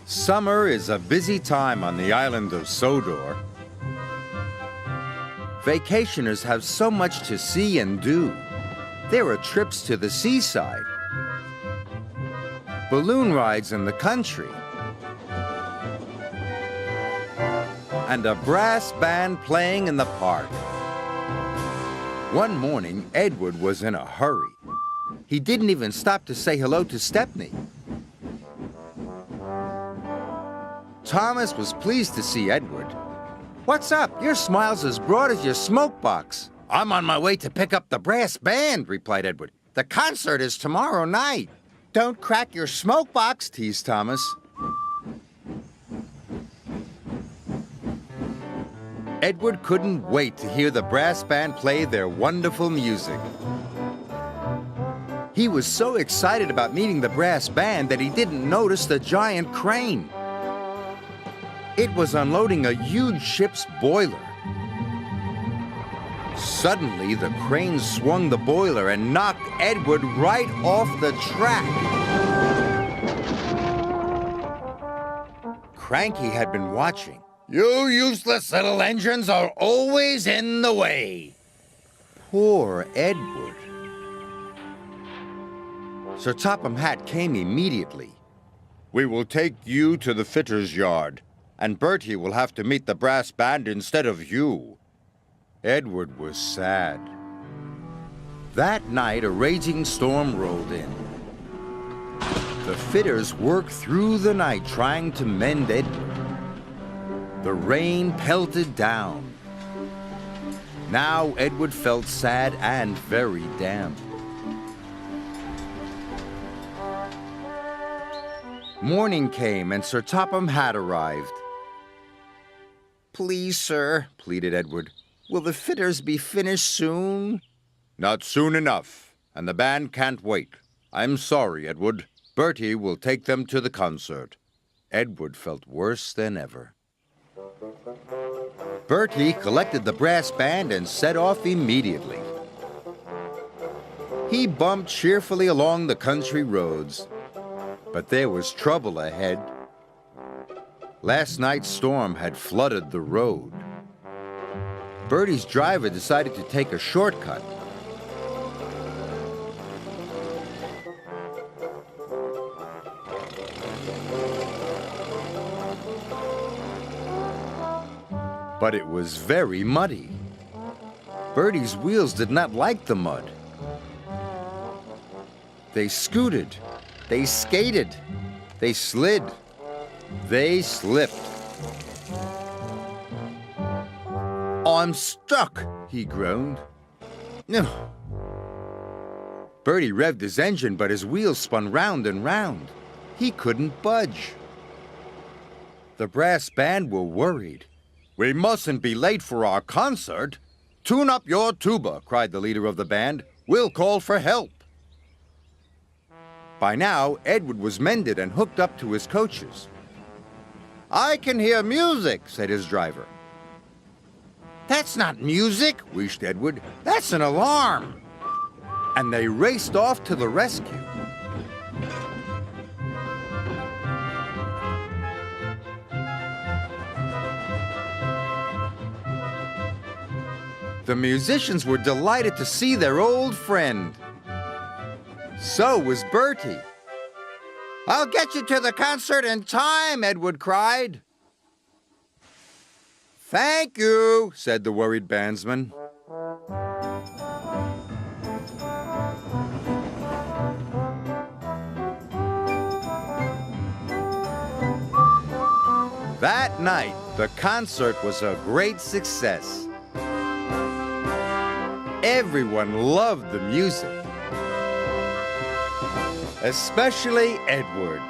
Summer is a busy time on the island of Sodor. Vacationers have so much to see and do. There are trips to the seaside, balloon rides in the country, and a brass band playing in the park. One morning, Edward was in a hurry. He didn't even stop to say hello to Stepney. Thomas was pleased to see Edward. "What's up? Your smile's as broad as your smoke box." "I'm on my way to pick up the brass band," replied Edward. "The concert is tomorrow night." "Don't crack your smoke box," teased Thomas. Edward couldn't wait to hear the brass band play their wonderful music. He was so excited about meeting the brass band that he didn't notice the giant crane. It was unloading a huge ship's boiler. Suddenly, the crane swung the boiler and knocked Edward right off the track. Cranky had been watching. "You useless little engines are always in the way." Poor Edward. Sir Topham Hatt came immediately. "We will take you to the fitter's yard, and Bertie will have to meet the brass band instead of you." Edward was sad. That night, a raging storm rolled in. The fitters worked through the night trying to mend Edward. The rain pelted down. Now Edward felt sad and very damp. Morning came and Sir Topham Hatt arrived. "Please, sir," pleaded Edward, "will the fitters be finished soon?" "Not soon enough, and the band can't wait. I'm sorry, Edward. Bertie will take them to the concert." Edward felt worse than ever. Bertie collected the brass band and set off immediately. He bumped cheerfully along the country roads, but there was trouble ahead. Last night's storm had flooded the road. Bertie's driver decided to take a shortcut. But it was very muddy. Bertie's wheels did not like the mud. They scooted. They skated. They slid. They slipped. "I'm stuck," he groaned. No. Bertie revved his engine, but his wheels spun round and round. He couldn't budge. The brass band were worried. "We mustn't be late for our concert." "Tune up your tuba," cried the leader of the band. "We'll call for help." By now, Edward was mended and hooked up to his coaches. "I can hear music," said his driver. "That's not music," wheezed Edward. "That's an alarm." And they raced off to the rescue. The musicians were delighted to see their old friend. So was Bertie. "I'll get you to the concert in time," Edward cried. "Thank you," said the worried bandsman. That night, the concert was a great success. Everyone loved the music, especially Edward.